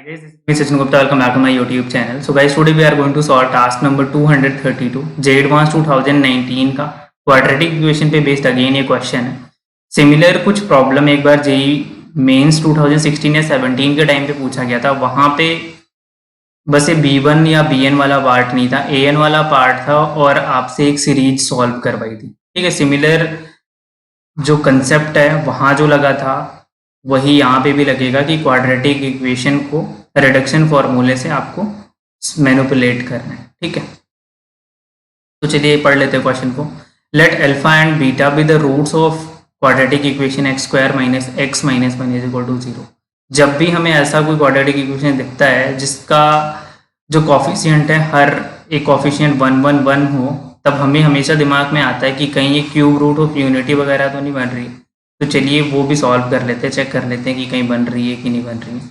Hi guys, this is Sachin Gupta. Welcome back to my YouTube channel. So guys, today we are going to solve task number 232 J Advanced 2019 का quadratic equation पे based again ये question है. Similar कुछ problem एक बार JEE mains 2016 या 17 के time पे पूछा गया था. वहां पे बस ये B1 या BN वाला पार्ट नहीं था, AN वाला पार्ट था और आपसे एक सीरीज सॉल्व करवाई थी. ठीक है, सिमिलर जो कंसेप्ट है वहां जो लगा था वही यहाँ पे भी लगेगा कि क्वाड्रेटिक इक्वेशन को रिडक्शन फॉर्मूले से आपको मैनिपुलेट करना है. ठीक है, तो चलिए पढ़ लेते हैं क्वेश्चन को. Let alpha and beta be the roots of quadratic equation x square minus x minus one is equal to 0. जब भी हमें ऐसा कोई क्वाड्रेटिक इक्वेशन दिखता है जिसका जो कॉफिशिएंट है हर एक कॉफिशिएंट 1 1 1 हो, तब हमें हमेशा दिमाग में आता है कि कहीं ये क्यूब रूट ऑफ यूनिटी वगैरह तो नहीं बन रही. तो चलिए वो भी सॉल्व कर लेते हैं, चेक कर लेते हैं कि कहीं बन रही है कि नहीं बन रही है.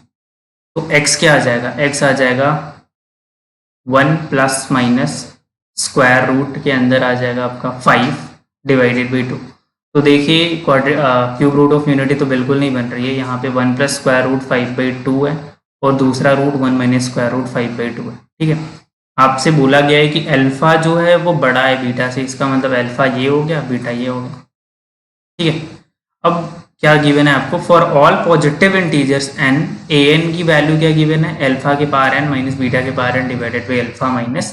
तो x क्या आ जाएगा? x आ जाएगा 1 प्लस माइनस स्क्वायर रूट के अंदर आ जाएगा आपका 5 डिवाइडेड बाई 2. तो देखिए क्यूब रूट ऑफ यूनिटी तो बिल्कुल नहीं बन रही है. यहाँ पे 1 प्लस स्क्वायर रूट 5/2 है और दूसरा रूट 1 माइनस स्क्वायर रूट 5/2 है. ठीक है, आपसे बोला गया है कि अल्फा जो है वो बड़ा है बीटा से, इसका मतलब अल्फा ये हो गया, बीटा ये हो गया. ठीक है, अब क्या गिवन है आपको? For all positive integers n, a n की वैल्यू क्या गिवन है? अल्फा के पावर एन माइनस बीटा के power N divided by alpha minus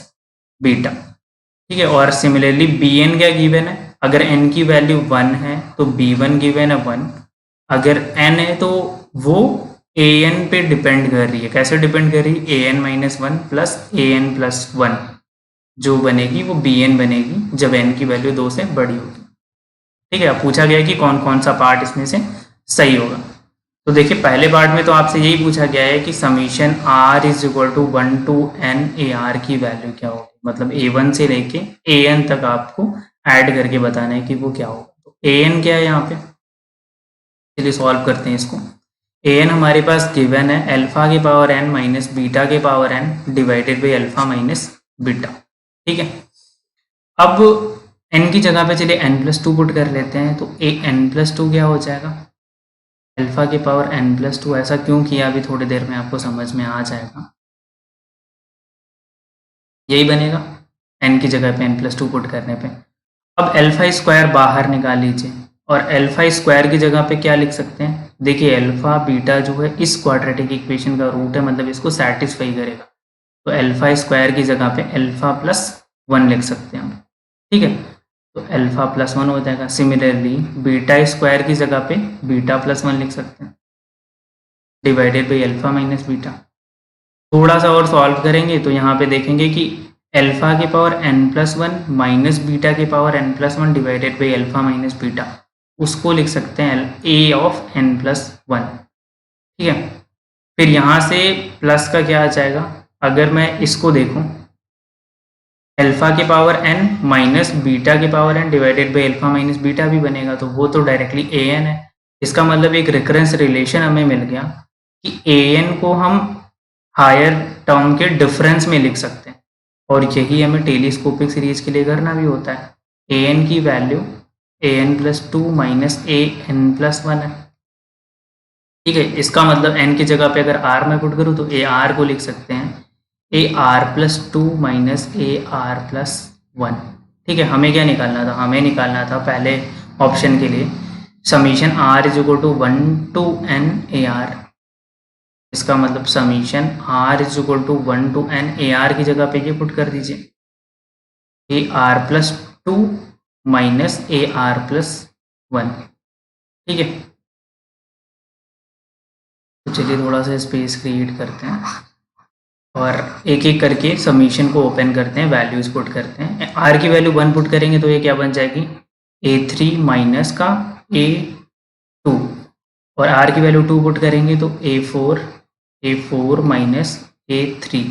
beta. ठीक है, और सिमिलरली बी एन क्या गिवन है? अगर एन की वैल्यू 1 है तो बी वन गिवन है 1. अगर एन है तो वो ए एन पे डिपेंड कर रही है. कैसे डिपेंड कर रही है? A N minus one plus A N plus one जो बनेगी वो बी एन बनेगी जब एन की वैल्यू 2 से बड़ी होगी. ठीक है, अब पूछा गया है कि कौन कौन सा पार्ट इसमें से सही होगा. तो देखिए पहले पार्ट में तो आपसे यही पूछा गया है कि summation r is equal to 1 to n a r की वैल्यू क्या होगी. मतलब A1 से लेके AN तक आपको ऐड करके बताना है कि वो क्या होगा. तो AN क्या है यहाँ पे? चलिए सॉल्व करते हैं इसको. AN हमारे पास गिवन है अल्फा के पावर n माइनस बीटा के power n divided by alpha minus beta. ठीक है, अब n की जगह पे चलिए n+2 पुट कर लेते हैं. तो n+2 क्या हो जाएगा? अल्फा के पावर n+2. ऐसा क्यों किया अभी थोड़ी देर में आपको समझ में आ जाएगा. यही बनेगा n की जगह पे n+2 पुट करने पे. अब अल्फा स्क्वायर बाहर निकाल लीजिए और अल्फा स्क्वायर की जगह पे क्या लिख सकते हैं? देखिए अल्फा बीटा जो है इस क्वाड्रेटिक इक्वेशन का रूट है, मतलब इसको सेटिस्फाई करेगा. तो अल्फा स्क्वायर की जगह पे अल्फा प्लस 1 लिख सकते हैं हम. ठीक है, तो अल्फा प्लस 1 हो जाएगा. सिमिलरली बीटा स्क्वायर की जगह पे बीटा प्लस 1 लिख सकते हैं divided by alpha minus beta. थोड़ा सा और सॉल्व करेंगे तो यहाँ पे देखेंगे कि अल्फा के पावर n+1 माइनस बीटा के power n+1 divided by alpha minus beta, उसको लिख सकते हैं a ऑफ n+1. ठीक है, फिर यहाँ से प्लस का क्या आ जाएगा? अगर मैं इसको देखूँ अल्फा के पावर n माइनस बीटा के power n divided by alpha minus beta भी बनेगा, तो वो तो डायरेक्टली an है. इसका मतलब एक रिकरेंस रिलेशन हमें मिल गया कि an को हम हायर टर्म के डिफरेंस में लिख सकते हैं. और यही हमें टेलीस्कोपिक सीरीज के लिए करना भी होता है. an की वैल्यू an+2 माइनस an+1 है. ठीक है, इसका मतलब n की जगह पे अगर r में पुट करूँ तो ar को लिख सकते हैं ar+2 माइनस ar+1. ठीक है, हमें क्या निकालना था? हमें निकालना था पहले ऑप्शन के लिए summation r is equal to 1 to n ar. इसका मतलब summation r is equal to 1 to n ar की जगह पे ये पुट कर दीजिए ar+2 माइनस ar+1. ठीक है, तो चलिए थोड़ा सा स्पेस क्रिएट करते हैं और एक एक करके समीशन को ओपन करते हैं, वैल्यूज पुट करते हैं. r की वैल्यू 1 पुट करेंगे तो ये क्या बन जाएगी? a3 माइनस का a2. और r की वैल्यू 2 पुट करेंगे तो a4 माइनस a3.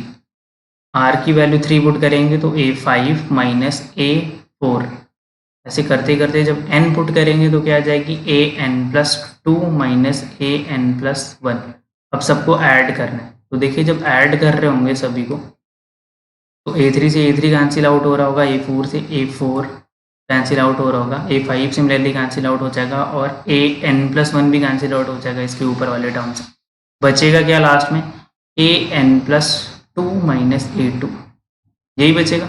r की वैल्यू 3 पुट करेंगे तो a5 माइनस a4. ऐसे करते करते जब n पुट करेंगे तो क्या आ जाएगी? an+2 minus an+1. अब सबको ऐड करना है. तो देखिए जब ऐड कर रहे होंगे सभी को तो a3 से a3 कैंसिल आउट हो रहा होगा, a4 से a4 कैंसिल आउट हो रहा होगा, a5 सिमिलरली कैंसिल आउट हो जाएगा और an+1 भी कैंसिल आउट हो जाएगा इसके ऊपर वाले टर्म से. बचेगा क्या लास्ट में? A N plus two minus A two, यही बचेगा।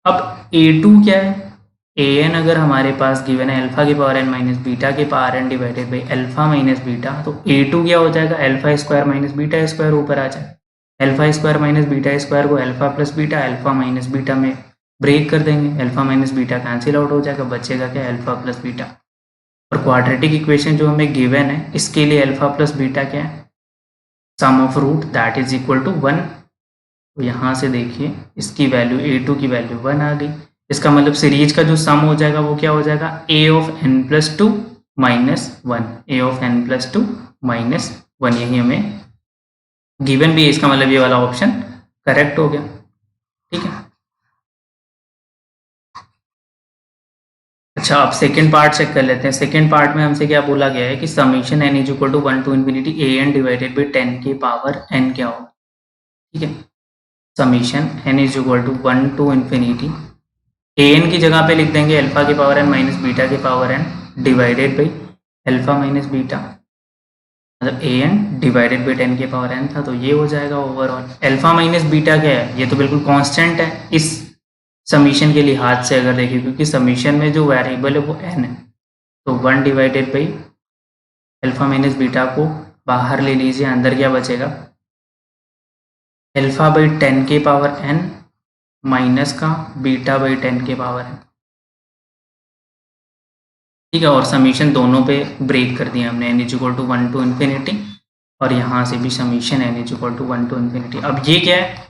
अब ए टू क्या है, ए एन अगर हमारे पास गिवन है अल्फा के पावर एन माइनस बीटा के power N divided by alpha minus beta, तो ए टू क्या हो जाएगा, alpha square minus beta square ऊपर आ जाए। Alpha square minus beta square को alpha plus beta alpha minus beta में ब्रेक कर देंगे, alpha minus beta cancel out हो जाएगा, बचेगा क्या, अल्फा प्लस बीटा। और क्वाड्रेटिक इक्वेशन जो हमें गिवन है इसके लिए अल्फा प्लस बीटा क्या है, sum of root that is equal to 1। तो यहाँ से देखिए इसकी वैल्यू a2 की वैल्यू 1 आ गई। इसका मतलब सीरीज का जो सम हो जाएगा वो क्या हो जाएगा, a of n plus two minus one, A of n plus two minus one, यही हमें गिवन भी है। इसका मतलब ये वाला ऑप्शन करेक्ट हो गया। ठीक है, अच्छा अब सेकंड पार्ट चेक कर लेते हैं। सेकंड पार्ट में हमसे क्या बोला गया है कि summation n is equal to 1 to infinity a n divided by 10 के पावर n क्या हो। ठीक है, summation n is equal to 1 to infinity a n की जगह पे लिख देंगे अल्फा के पावर n माइनस बीटा के power n divided by alpha minus beta, मतलब ए एन डिवाइडेड बाई 10 के पावर n था, तो ये हो जाएगा ओवरऑल। अल्फा माइनस बीटा क्या है, ये तो बिल्कुल कांस्टेंट है इस समीशन के लिहाज से अगर देखिए, क्योंकि समीशन में जो वेरिएबल है वो n है, तो 1 divided by alpha minus beta को बाहर ले लीजिए, अंदर क्या बचेगा, अल्फा बाई 10 के पावर n माइनस का बीटा बाई 10 के पावर n। ठीक है, और समीशन दोनों पे ब्रेक कर दिया हमने, n is equal to 1 to infinity, और यहाँ से भी summation n is equal to 1 to infinity. अब ये क्या है,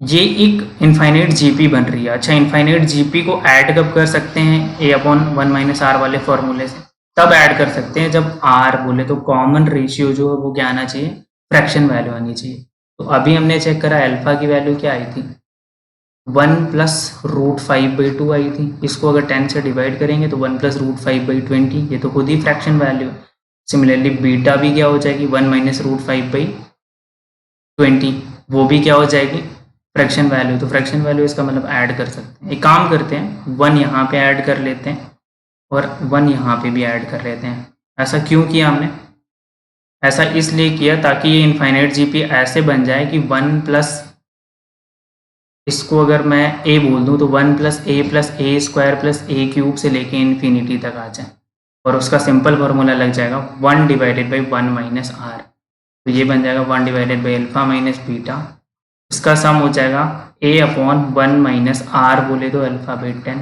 ये एक इनफाइनाइट जीपी बन रही है। अच्छा, इनफाइनाइट जीपी को ऐड कब कर सकते हैं, ए अपॉन 1 माइनस आर वाले फॉर्मूले से, तब ऐड कर सकते हैं जब आर बोले तो कॉमन रेशियो जो है वो क्या आना चाहिए, फ्रैक्शन वैल्यू आनी चाहिए। तो अभी हमने चेक करा अल्फा की वैल्यू क्या आई थी, 1 प्लस रूट 5/2 आई थी। इसको अगर 10 से डिवाइड करेंगे तो 1 प्लस रूट 5/20, ये तो खुद ही फ्रैक्शन वैल्यू है। सिमिलरली बीटा भी क्या हो जाएगी, 1 माइनस रूट 5/20, वो भी क्या हो जाएगी, फ्रैक्शन वैल्यू। तो फ्रैक्शन वैल्यू इसका मतलब ऐड कर सकते हैं। एक काम करते हैं, 1 यहाँ पे ऐड कर लेते हैं और 1 यहाँ पे भी ऐड कर लेते हैं। ऐसा क्यों किया हमने, ऐसा इसलिए किया ताकि ये इनफाइनाइट जीपी ऐसे बन जाए कि 1 प्लस, इसको अगर मैं a बोल दूँ तो 1 प्लस ए स्क्वायर प्लस ए क्यूब से लेके इन्फिनिटी तक आ जाए, और उसका सिंपल फार्मूला लग जाएगा 1 डिवाइडेड बाई 1 माइनस आर। तो ये बन जाएगा 1 divided by alpha minus beta, इसका सम हो जाएगा a अपॉन 1 माइनस आर बोले तो अल्फा बाई 10।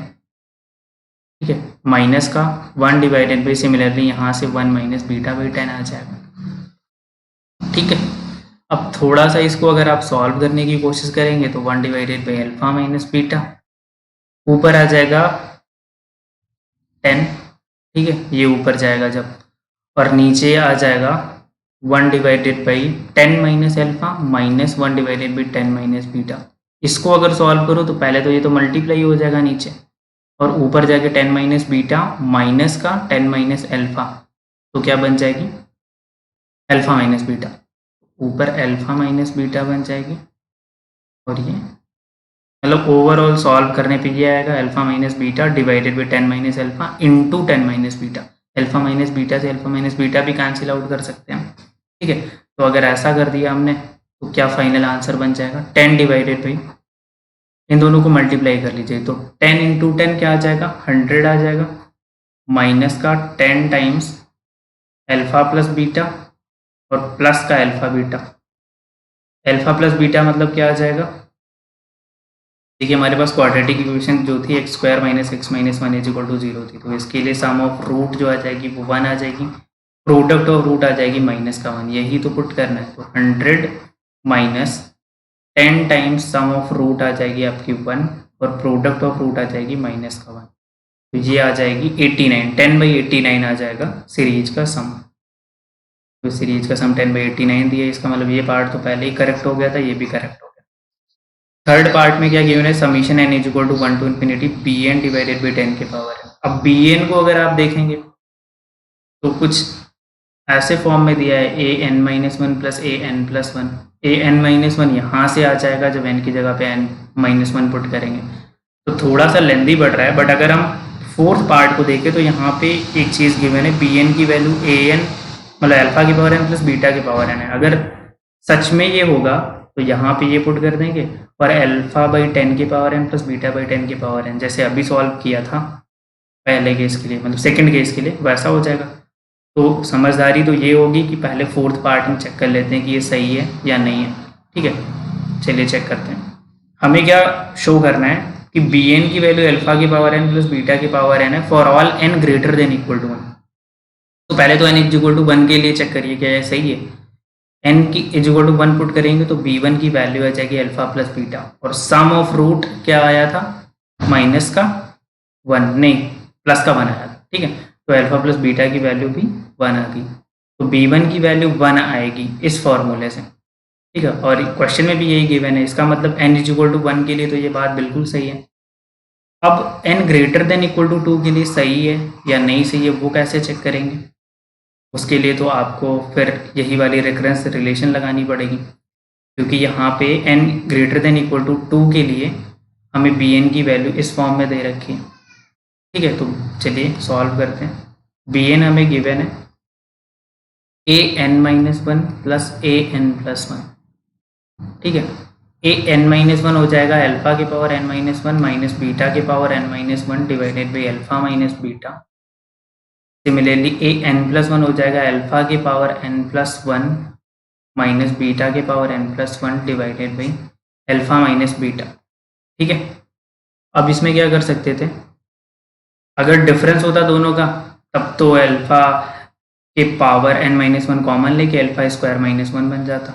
ठीक है, माइनस का 1 डिवाइडेड बाई, सिमिलरली यहाँ से 1 माइनस बीटा बाई 10 आ जाएगा। ठीक है, अब थोड़ा सा इसको अगर आप सॉल्व करने की कोशिश करेंगे तो 1 divided by alpha minus beta, ऊपर आ जाएगा 10। ठीक है, ये ऊपर जाएगा जब, और नीचे आ जाएगा 1 divided by 10 minus alpha minus 1 divided by 10 minus beta. इसको अगर सॉल्व करो तो पहले तो ये तो मल्टीप्लाई हो जाएगा नीचे, और ऊपर जाके 10 माइनस बीटा माइनस का 10 माइनस अल्फा, तो क्या बन जाएगी, अल्फा माइनस बीटा। ऊपर अल्फा माइनस बीटा बन जाएगी, और ये मतलब ओवरऑल सॉल्व करने पे ये आएगा alpha minus beta divided by 10 minus alpha into 10 minus beta. Alpha minus beta से अल्फा माइनस बीटा भी कैंसिल आउट कर सकते हैं। ठीक है, तो अगर ऐसा कर दिया हमने तो क्या फाइनल आंसर बन जाएगा, 10 डिवाइडेड बाई, इन दोनों को मल्टीप्लाई कर लीजिए तो 10 इंटू 10 क्या आ जाएगा, 100 आ जाएगा, माइनस का 10 टाइम्स अल्फा प्लस बीटा और प्लस का alpha beta. Alpha plus beta मतलब क्या आ जाएगा, देखिए हमारे पास क्वाड्रेटिक इक्वेशन जो थी x square minus x minus 1 is equal to 0 थी, तो इसके लिए सम ऑफ रूट जो आ जाएगी वो 1 आ जाएगी, प्रोडक्ट ऑफ रूट आ जाएगी माइनस का 1, यही तो पुट करना है। तो 100 minus 10 times sum of root आ जाएगी आपकी 1, और प्रोडक्ट ऑफ रूट आ जाएगी माइनस का 1, तो ये आ जाएगी 89, 10/89 आ जाएगा सीरीज का सम। तो सीरीज का सम 10/89 दिया, इसका मतलब ये पार्ट तो पहले ही करेक्ट हो गया था, ये भी करेक्ट हो गया। थर्ड पार्ट में क्या गिवन है, summation n is equal to 1 to infinity bn divided by 10 के पावर n। अब bn को अगर आप देखेंगे तो कुछ ऐसे फॉर्म में दिया है an minus 1 plus an plus 1, an minus 1 यहाँ से आ जाएगा जब n की जगह पे n माइनस 1 पुट करेंगे, तो थोड़ा सा लेंदी बढ़ रहा है। बट अगर हम फोर्थ पार्ट को देखें तो यहाँ पे एक चीज़ गिवन है, bn की वैल्यू an मतलब अल्फा की पावर n प्लस बीटा की पावर n है। अगर सच में ये होगा तो यहाँ पे ये पुट कर देंगे और अल्फा बाई 10 की power n plus beta by 10 की पावर n, जैसे अभी सॉल्व किया था पहले केस के लिए, मतलब सेकंड केस के लिए, वैसा हो जाएगा। तो समझदारी तो ये होगी कि पहले फोर्थ पार्ट में चेक कर लेते हैं कि ये सही है या नहीं है। ठीक है, चलिए चेक करते हैं। हमें क्या शो करना है कि बी एन की वैल्यू अल्फा की पावर n प्लस बीटा की पावर n है for all n greater than equal to 1। तो पहले तो n इक्वल टू 1 के लिए चेक करिए क्या ये सही है। n की इक्वल टू 1 पुट करेंगे तो b1 की वैल्यू आ जाएगी अल्फा प्लस बीटा, और सम ऑफ रूट क्या आया था, माइनस का 1, नहीं प्लस का 1 आया था। ठीक है, तो अल्फा प्लस बीटा की वैल्यू भी 1 आ गई, तो b1 की वैल्यू 1 आएगी इस फॉर्मूले से। ठीक है, और क्वेश्चन में भी यही गिवन है, इसका मतलब n इक्वल टू 1 के लिए तो ये बात बिल्कुल सही है। अब n greater than equal to 2 के लिए सही है या नहीं सही है वो कैसे चेक करेंगे, उसके लिए तो आपको फिर यही वाली रेफरेंस रिलेशन लगानी पड़ेगी, क्योंकि यहाँ पे n greater than equal to 2 के लिए हमें bn की वैल्यू इस फॉर्म में दे रखी है। ठीक है, तो चलिए सॉल्व करते हैं। bn हमें गिवन है an-1 प्लस an+1। ठीक है, an-1 हो जाएगा अल्फा की पावर n-1 माइनस बीटा की power n-1 divided by alpha minus beta. Similarly an+1 हो जाएगा अल्फा की पावर n+1 माइनस बीटा के power n+1 divided by alpha minus beta. ठीक है, अब इसमें क्या कर सकते थे, अगर डिफरेंस होता दोनों का तब तो अल्फा के पावर n-1 कॉमन लेके अल्फा स्क्वायर -1 बन जाता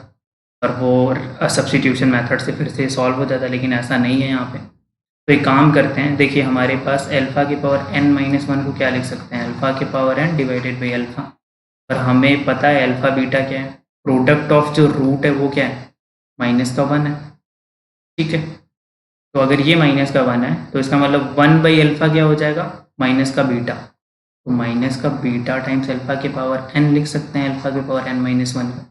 और वो सब्स्टिट्यूशन मेथड से फिर से सॉल्व हो जाता, लेकिन ऐसा नहीं है यहाँ पे। तो एक काम करते हैं, देखिए हमारे पास अल्फा की पावर n-1 को क्या लिख सकते हैं, अल्फा की power n divided by alpha, और हमें पता है अल्फा बीटा क्या है, प्रोडक्ट ऑफ जो रूट है वो क्या है, -1 है। ठीक है, तो अगर ये -1 है तो इसका मतलब 1 बाई अल्फा क्या हो जाएगा, माइनस का बीटा, तो माइनस का बीटा टाइम्स अल्फा की पावर n लिख सकते हैं, अल्फा की पावर n-1 का,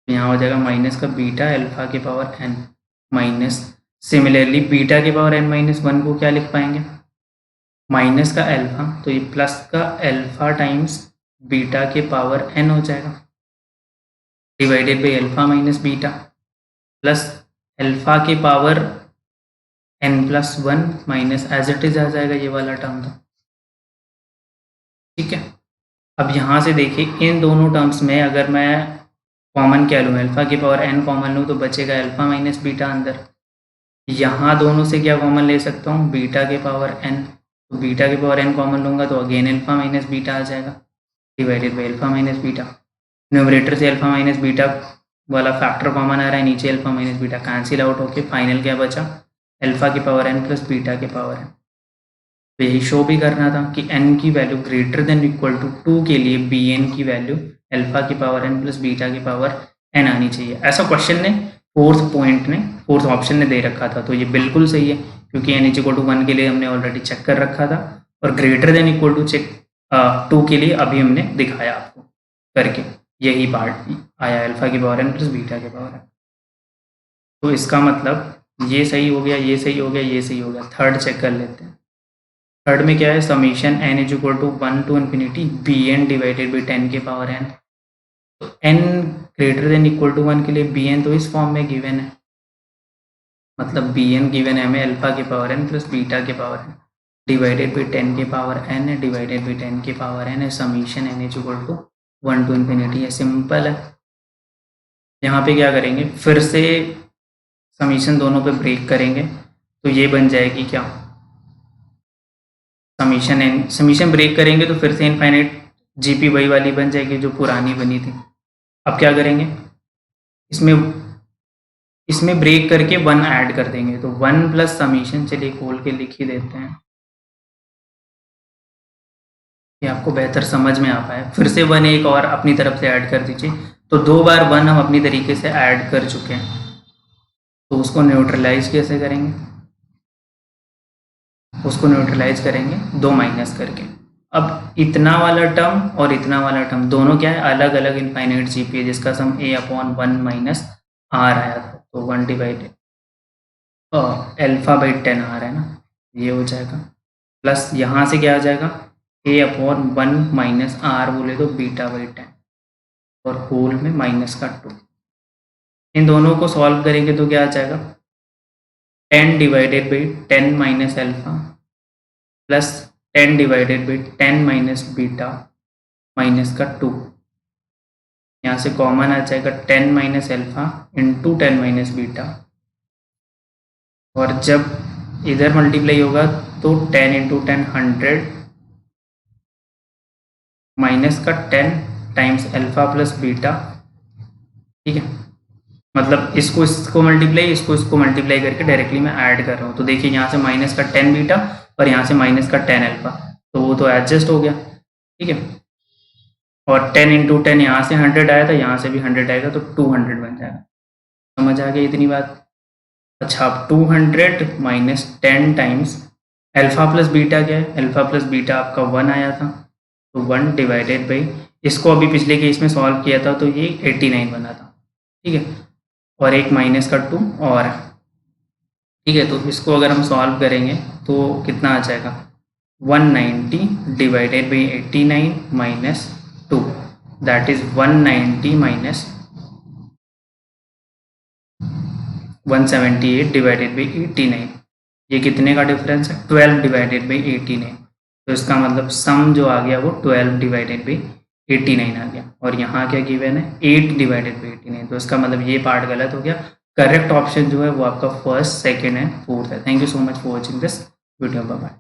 तो यहाँ हो जाएगा माइनस का बीटा अल्फा की power n minus, similarly beta की पावर n-1 को क्या लिख पाएंगे, माइनस का अल्फा, तो ये प्लस का अल्फा टाइम्स बीटा के पावर n हो जाएगा divided by alpha minus beta plus alpha के power n+1 minus as it is आ जाएगा ये वाला टर्म था। ठीक है, अब यहाँ से देखिए इन दोनों टर्म्स में अगर मैं कॉमन क्या लूँ, अल्फा की पावर n कॉमन लूँ तो बचेगा अल्फा माइनस बीटा अंदर। यहाँ दोनों से क्या कॉमन ले सकता हूँ, बीटा के पावर n, तो बीटा के पावर n कॉमन लूँगा तो अगेन अल्फा माइनस बीटा आ जाएगा divided by alpha minus beta. Numerator से अल्फा माइनस बीटा वाला फैक्टर कॉमन आ रहा है, नीचे alpha minus beta cancel out होके फाइनल क्या बचा, अल्फा की पावर n प्लस बीटा के पावर n। तो यही शो भी करना था कि n की value greater than equal to 2 के लिए bn की वैल्यू अल्फा की पावर n प्लस बीटा की पावर n आनी चाहिए। ऐसा क्वेश्चन ने फोर्थ ऑप्शन ने दे रखा था, तो ये बिल्कुल सही है क्योंकि n इक्वल टू 1 के लिए हमने ऑलरेडी चेक कर रखा था और ग्रेटर देन इक्वल टू 2 के लिए अभी हमने दिखाया आपको करके, यही पार्ट आया अल्फा की पावर n प्लस बीटा के पावर n। तो इसका मतलब ये सही हो गया, ये सही हो गया, ये सही हो गया। थर्ड चेक कर लेते हैं। थर्ड में क्या है, summation n is equal to 1 to infinity bn divided by 10 के पावर n। तो n greater than equal to 1 के लिए bn तो इस फॉर्म में गिवन है, मतलब bn गिवन है हमें अल्फा के पावर n प्लस बीटा के पावर n डिवाइडेड बाई 10 के पावर n है डिवाइडेड बाई 10 के पावर n है, summation n is equal to 1 to infinity है। सिंपल है। यहाँ पे क्या करेंगे, फिर से समीशन दोनों पे ब्रेक करेंगे तो ये बन जाएगी क्या, समीशन ब्रेक करेंगे तो फिर से इनफाइनाइट जीपी वही वाली बन जाएगी जो पुरानी बनी थी। अब क्या करेंगे, इसमें ब्रेक करके 1 ऐड कर देंगे, तो 1 प्लस समीशन, चलिए खोल के लिख ही देते हैं कि आपको बेहतर समझ में आ पाए। फिर से 1 एक और अपनी तरफ से ऐड कर दीजिए, तो 2 बार 1 हम अपनी तरीके से ऐड कर चुके हैं, तो उसको न्यूट्रलाइज कैसे करेंगे, उसको न्यूट्रलाइज करेंगे 2 माइनस करके। अब इतना वाला टर्म और इतना वाला टर्म दोनों क्या है, अलग अलग इनफाइनाइट जीपी है जिसका सम a/1 माइनस आर आया था, तो 1 डिवाइडेड अल्फा बाई 10 आ रहा है ना, ये हो जाएगा प्लस यहाँ से क्या आ जाएगा a/1 माइनस आर बोले तो बीटा बाई 10 और होल में -2। इन दोनों को सॉल्व करेंगे तो क्या आ जाएगा 10 divided by 10 minus alpha plus 10 divided by 10 minus beta minus का 2। यहाँ से कॉमन आ जाएगा 10 minus alpha into 10 minus beta, और जब इधर मल्टीप्लाई होगा तो 10 इंटू 10 100 माइनस का 10 टाइम्स एल्फा प्लस बीटा। ठीक है, मतलब इसको मल्टीप्लाई इसको मल्टीप्लाई करके डायरेक्टली मैं ऐड कर रहा हूँ। तो देखिए यहाँ से माइनस का 10 बीटा और यहाँ से माइनस का 10 अल्फा, तो वो तो एडजस्ट हो गया। ठीक है, और 10 इंटू 10 यहाँ से 100 आया था, यहाँ से भी 100 आएगा तो 200 बन जाएगा। समझ आ गया इतनी बात? अच्छा, अब 200 minus 10 times alpha plus beta क्या है? अल्फा प्लस बीटा आपका 1 आया था, तो 1 डिवाइडेड बाई, इसको अभी पिछले केस में सॉल्व किया था तो ये 89 बना था। ठीक है, और एक माइनस का 2 और। ठीक है, तो इसको अगर हम सॉल्व करेंगे तो कितना आ जाएगा 190 divided by 89 minus 2, that is 190 minus 178 divided by 89। ये कितने का डिफरेंस है? 12 डिवाइडेड बाई 89। तो इसका मतलब सम जो आ गया वो 12 डिवाइडेड बाई 89 आ गया, और यहाँ क्या गिवन है 8 डिवाइडेड बाई 89। तो इसका मतलब ये पार्ट गलत हो गया। करेक्ट ऑप्शन जो है वो आपका फर्स्ट, सेकंड एंड फोर्थ है। Thank you so much for watching this video. Bye bye.